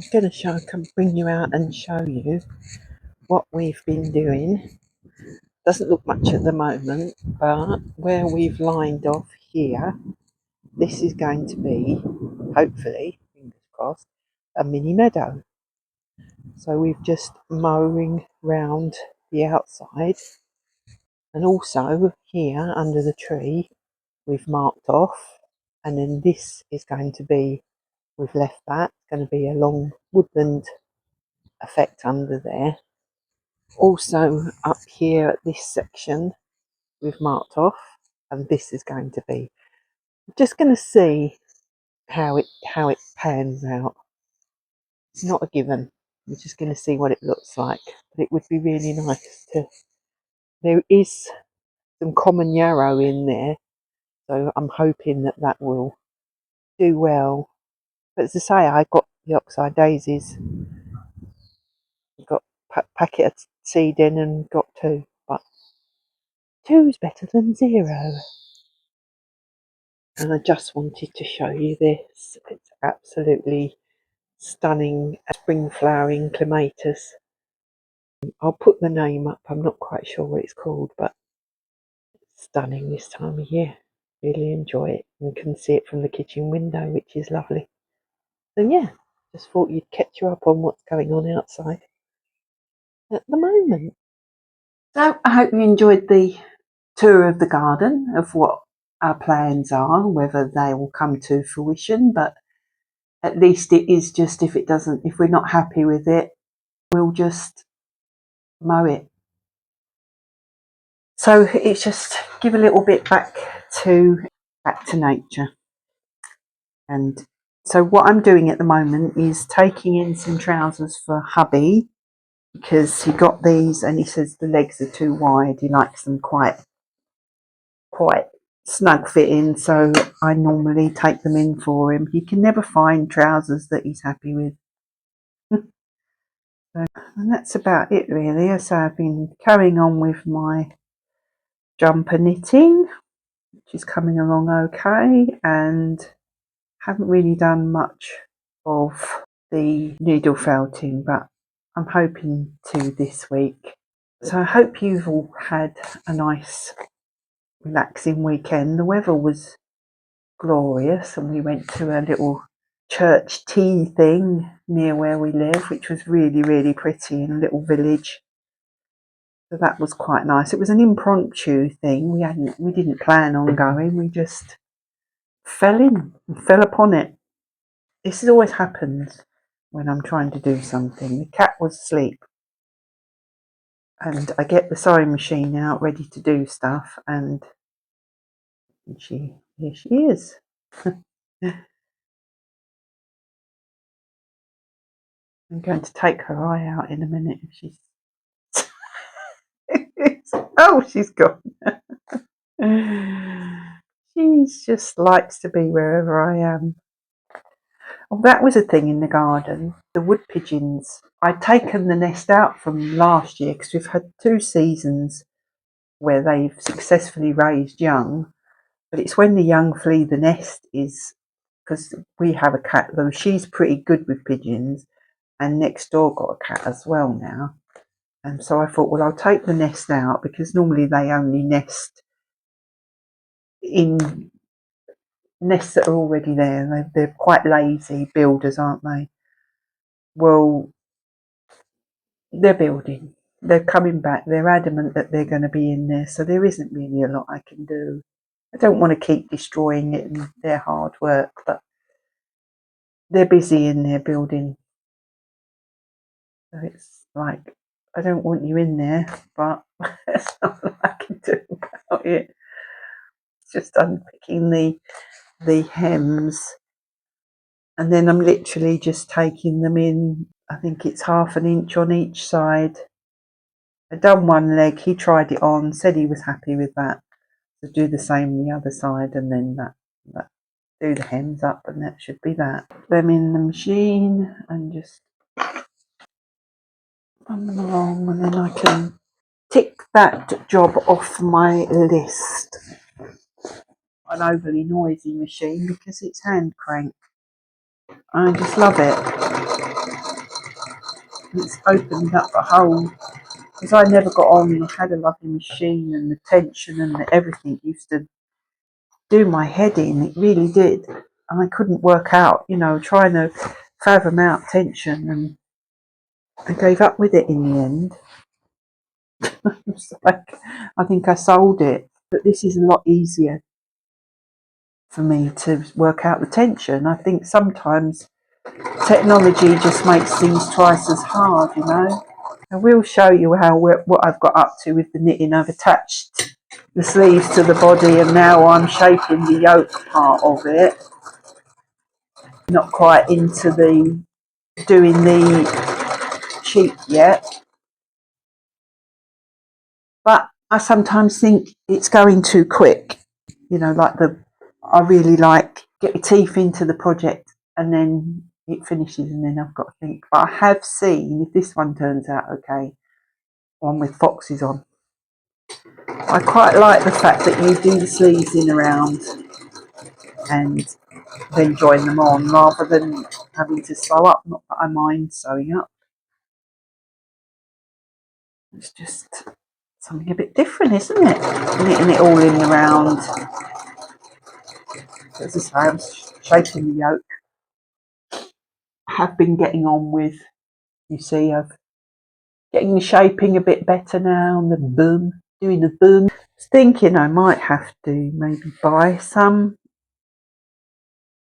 going to bring you out and show you what we've been doing. Doesn't look much at the moment, but where we've lined off here, this is going to be, hopefully, fingers crossed, a mini meadow. So we've just mowing round the outside, and also here under the tree we've marked off, and then this is going to be, we've left that, it's going to be a long woodland effect under there. Also up here at this section we've marked off, and this is going to be, just going to see how it pans out. It's not a given, we're just going to see what it looks like, but it would be really nice to, there is some common yarrow in there, so I'm hoping that that will do well. But as I say, I got the oxeye daisies, got a packet of seed in and got 2, but 2's better than 0. And I just wanted to show you this. It's absolutely stunning spring flowering clematis. I'll put the name up, I'm not quite sure what it's called, but it's stunning this time of year. Really enjoy it, and can see it from the kitchen window, which is lovely. So yeah, just thought you'd catch you up on what's going on outside at the moment. So I hope you enjoyed the tour of the garden, of what our plans are, whether they will come to fruition, but at least it is just, if we're not happy with it, we'll just mow it. So it's just give a little bit back to nature. And so what I'm doing at the moment is taking in some trousers for hubby, because he got these and he says the legs are too wide. He likes them quite snug fitting, so I normally take them in for him. He can never find trousers that he's happy with. So, and that's about it really. So I've been carrying on with my jumper knitting, which is coming along okay, and haven't really done much of the needle felting, but I'm hoping to this week. So I hope you've all had a nice relaxing weekend. The weather was glorious, and we went to a little church tea thing near where we live, which was really, really pretty, in a little village. So that was quite nice. It was an impromptu thing. We didn't plan on going. We just fell upon it. This always happens when I'm trying to do something. The cat was asleep, and I get the sewing machine out ready to do stuff, and here she is. I'm going to take her eye out in a minute if she's oh, she's gone. She just likes to be wherever I am. Oh, that was a thing in the garden. The wood pigeons. I'd taken the nest out from last year because we've had 2 seasons where they've successfully raised young. But it's when the young flee the nest is, because we have a cat though, she's pretty good with pigeons, and next door got a cat as well now. And so I thought, well, I'll take the nest out, because normally they only nest in nests that are already there. They're quite lazy builders, aren't they? Well, they're building. They're coming back. They're adamant that they're going to be in there. So there isn't really a lot I can do. I don't want to keep destroying it and their hard work, but they're busy in there building. So it's like, I don't want you in there, but there's nothing I can do about it. It's just unpicking the hems, and then I'm literally just taking them in. I think it's 1/2 inch on each side. I'd done one leg, he tried it on, said he was happy with that. So do the same the other side, and then that do the hems up, and that should be that. Them in the machine and just run them along, and then I can tick that job off my list. An overly noisy machine because it's hand crank. I just love it. It's opened up a hole because I never got on. I had a lovely machine, and the tension and everything used to do my head in. It really did. And I couldn't work out, trying to fathom out tension, and I gave up with it in the end. It's like, I think I sold it. But this is a lot easier for me to work out the tension. I think sometimes technology just makes things twice as hard. I will show you what I've got up to with the knitting. I've attached the sleeves to the body, and now I'm shaping the yoke part of it. Not quite into the doing the sheep yet, but I sometimes think it's going too quick. I really like get your teeth into the project, and then it finishes, and then I've got to think. But I have seen, if this one turns out okay, one with foxes on. I quite like the fact that you do the sleeves in around and then join them on, rather than having to sew up. Not that I mind sewing up. It's just something a bit different, isn't it? Knitting it all in around. As I say, I'm shaping the yoke. I have been getting on with, I've getting the shaping a bit better now, and the boom, doing the boom. I was thinking I might have to maybe buy some,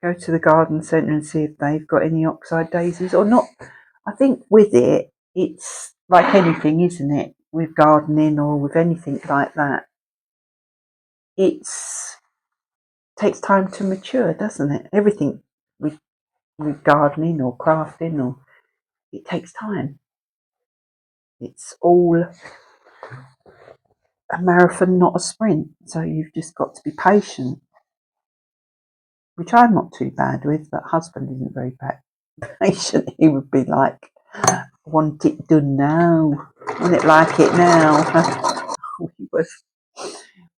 go to the garden centre and see if they've got any oxide daisies or not. I think with it, it's like anything, isn't it? With gardening or with anything like that, it's takes time to mature, doesn't it? Everything with gardening or crafting, or it takes time. It's all a marathon, not a sprint. So you've just got to be patient, which I'm not too bad with, but husband isn't very patient. He would be like, I want it done now. I want it like it now.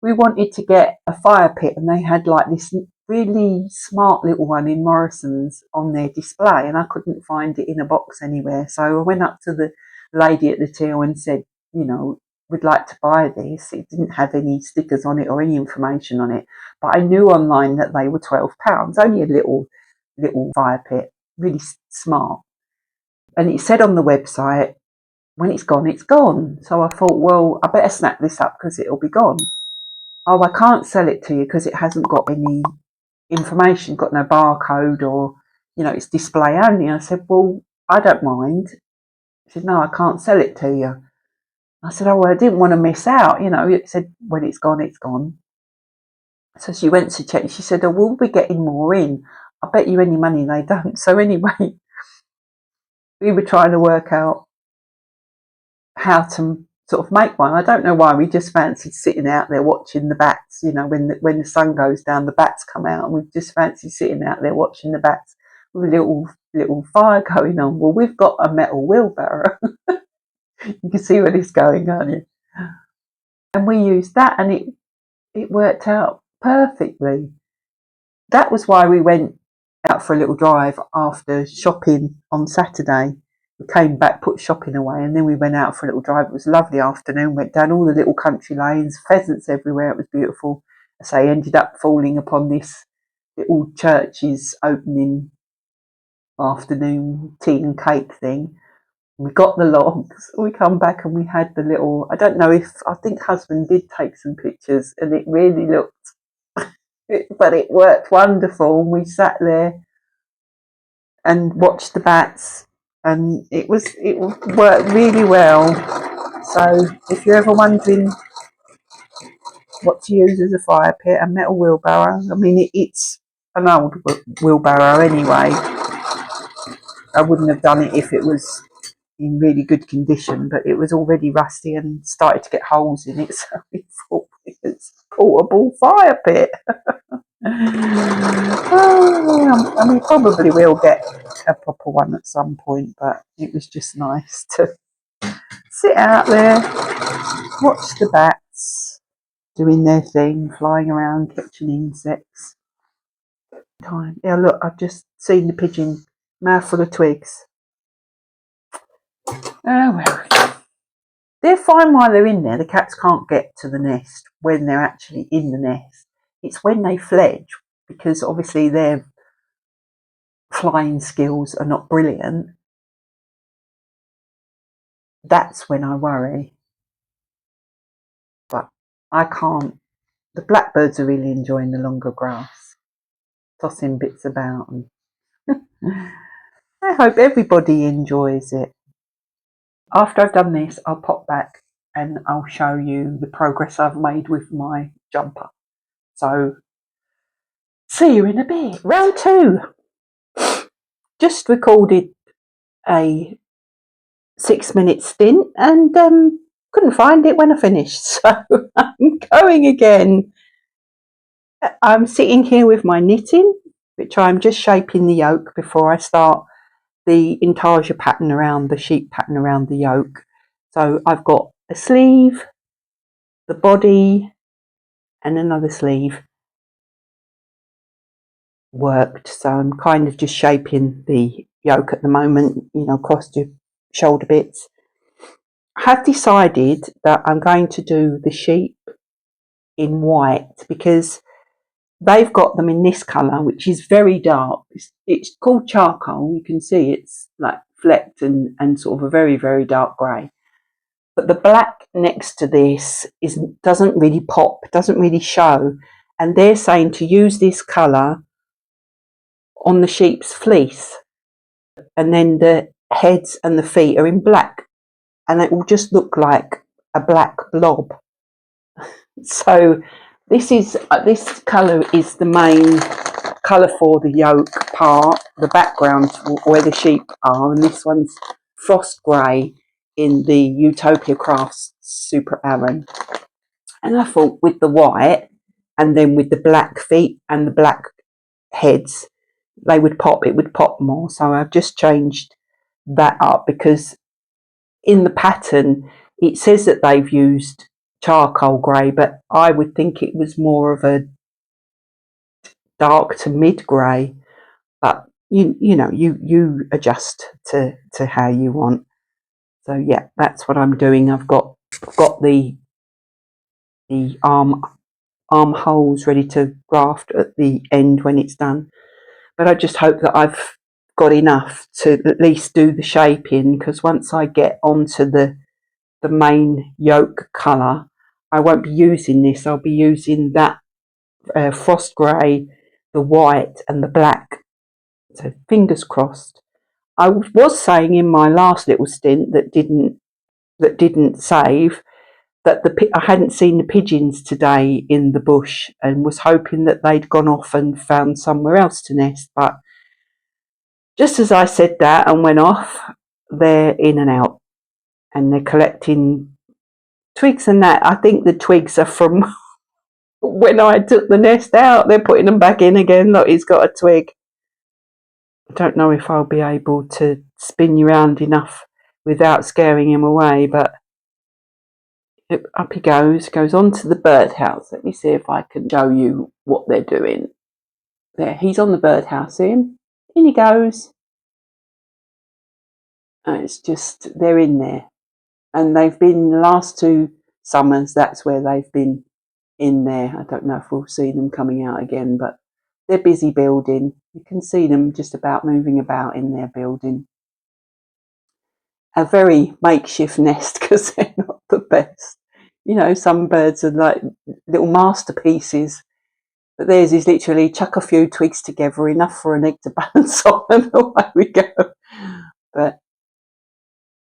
We wanted to get a fire pit, and they had like this really smart little one in Morrison's on their display, and I couldn't find it in a box anywhere. So I went up to the lady at the till and said, we'd like to buy this. It didn't have any stickers on it or any information on it, but I knew online that they were £12. Only a little fire pit, really smart. And it said on the website, when it's gone, it's gone. So I thought, well, I better snap this up because it'll be gone. Oh, I can't sell it to you because it hasn't got any information, got no barcode, or, it's display only. I said, well, I don't mind. She said, no, I can't sell it to you. I said, oh, well, I didn't want to miss out. It said, when it's gone, it's gone. So she went to check. She said, oh, we'll be getting more in. I bet you any money they don't. So anyway, we were trying to work out how to sort of make one. I don't know why, we just fancied sitting out there watching the bats. When the sun goes down, the bats come out, and we just fancied sitting out there watching the bats with a little fire going on. Well, we've got a metal wheelbarrow. You can see where this is going, can't you? And we used that, and it worked out perfectly. That was why we went out for a little drive after shopping on Saturday. We came back, put shopping away, and then we went out for a little drive. It was a lovely afternoon. Went down all the little country lanes, pheasants everywhere. It was beautiful. I say, ended up falling upon this little church's opening afternoon tea and cake thing. We got the logs. We come back and we had the little. I think husband did take some pictures, and it really looked. But it worked wonderful. We sat there and watched the bats, and it worked really well. So if you're ever wondering what to use as a fire pit, a metal wheelbarrow. I mean, it's an old wheelbarrow anyway. I wouldn't have done it if it was in really good condition, but it was already rusty and started to get holes in it, so we thought it was a portable fire pit. And we probably will get a proper one at some point, but it was just nice to sit out there, watch the bats doing their thing, flying around, catching insects. Yeah, look, I've just seen the pigeon, mouthful of twigs. Oh well. They're fine while they're in there. The cats can't get to the nest when they're actually in the nest. It's when they fledge, because obviously their flying skills are not brilliant. That's when I worry. But I can't. The blackbirds are really enjoying the longer grass, tossing bits about, and I hope everybody enjoys it. After I've done this, I'll pop back and I'll show you the progress I've made with my jumper. So, see you in a bit. Round 2. Just recorded a 6-minute stint and couldn't find it when I finished. So, I'm going again. I'm sitting here with my knitting, which I'm just shaping the yoke before I start the intarsia pattern around the sheep pattern around the yoke. So I've got a sleeve, the body, and another sleeve worked. So I'm kind of just shaping the yoke at the moment, across the shoulder bits. I have decided that I'm going to do the sheep in white because they've got them in this colour, which is very dark. It's called charcoal. You can see it's like flecked and sort of a very, very dark grey. But the black next to this doesn't really pop, doesn't really show. And they're saying to use this colour on the sheep's fleece. And then the heads and the feet are in black. And it will just look like a black blob. So this colour is the main colour for the yoke part, the background where the sheep are, and this one's frost grey in the Utopia Crafts Super Aran. And I thought with the white and then with the black feet and the black heads, it would pop more. So I've just changed that up because in the pattern it says that they've used charcoal grey, but I would think it was more of a dark to mid grey. But you adjust to how you want. So yeah, that's what I'm doing. I've got the armholes ready to graft at the end when it's done. But I just hope that I've got enough to at least do the shaping, because once I get onto the main yoke colour, I won't be using this. I'll be using that frost grey, the white and the black. So fingers crossed. I was saying in my last little stint that didn't save that I hadn't seen the pigeons today in the bush and was hoping that they'd gone off and found somewhere else to nest. But just as I said that and went off, they're in and out and they're collecting twigs and that. I think the twigs are from when I took the nest out. They're putting them back in again. Look, he's got a twig. I don't know if I'll be able to spin you around enough without scaring him away, but up he goes on to the birdhouse. Let me see if I can show you what they're doing. There, he's on the birdhouse. In he goes. It's just, they're in there. And they've been the last 2 summers, that's where they've been in there. I don't know if we'll see them coming out again, but they're busy building. You can see them just about moving about in their building. A very makeshift nest because they're not the best. Some birds are like little masterpieces, but theirs is literally chuck a few twigs together, enough for an egg to balance on, and away we go. But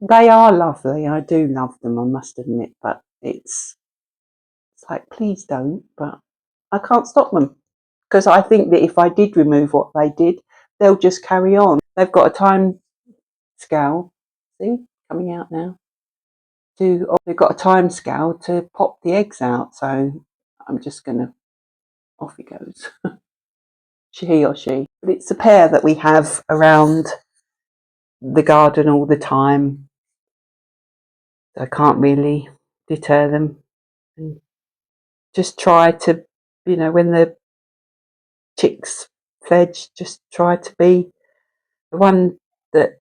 they are lovely. I do love them, I must admit, but it's like, please don't. But I can't stop them because I think that if I did remove what they did, they'll just carry on. They've got a time scale. See, coming out now. They've got a time scale to pop the eggs out, so I'm just gonna, off he goes. He or she. But it's a pair that we have around the garden all the time. I can't really deter them. And just try to, when the chicks fledge, just try to be the one that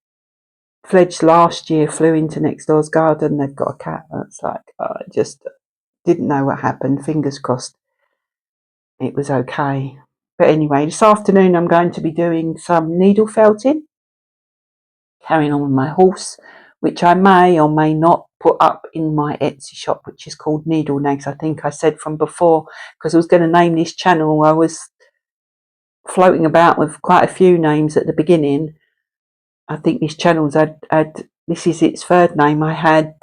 fledged last year, flew into next door's garden. They've got a cat. That's like, I just didn't know what happened. Fingers crossed it was okay. But anyway, this afternoon I'm going to be doing some needle felting, carrying on with my horse, which I may or may not put up in my Etsy shop, which is called Needle Nags. I think I said from before, because I was going to name this channel. I was floating about with quite a few names at the beginning. I think this channel's had this is its third name. I had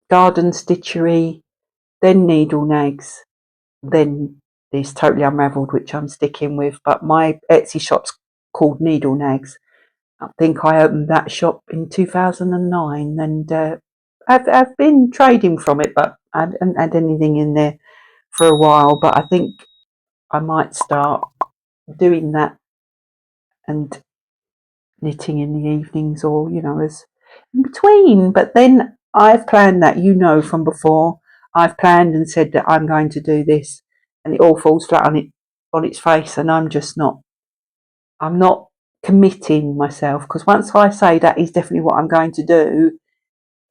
Garden Stitchery, then Needle Nags, then this Totally Unravelled, which I'm sticking with. But my Etsy shop's called Needle Nags. I think I opened that shop in 2009, and I've been trading from it, but I haven't had anything in there for a while. But I think I might start doing that and knitting in the evenings, or as in between. But then I've planned that, from before. I've planned and said that I'm going to do this, and it all falls flat on its face, and I'm not committing myself, because once I say that is definitely what I'm going to do,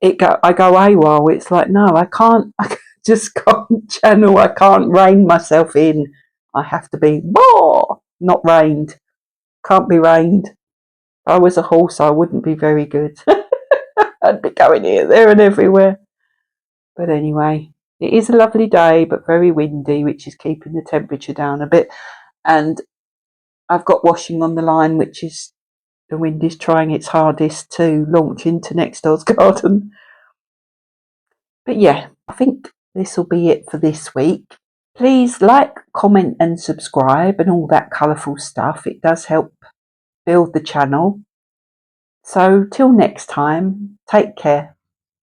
I go AWOL. It's like, no, I can't. I just can't channel. I can't rein myself in. I have to be not reined. Can't be reined. If I was a horse, I wouldn't be very good. I'd be going here, there, and everywhere. But anyway, it is a lovely day, but very windy, which is keeping the temperature down a bit. And I've got washing on the line, which is the wind is trying its hardest to launch into next door's garden. But yeah, I think this will be it for this week. Please like, comment, and subscribe, and all that colourful stuff. It does help build the channel. So till next time, take care.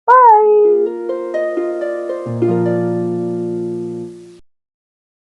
Bye.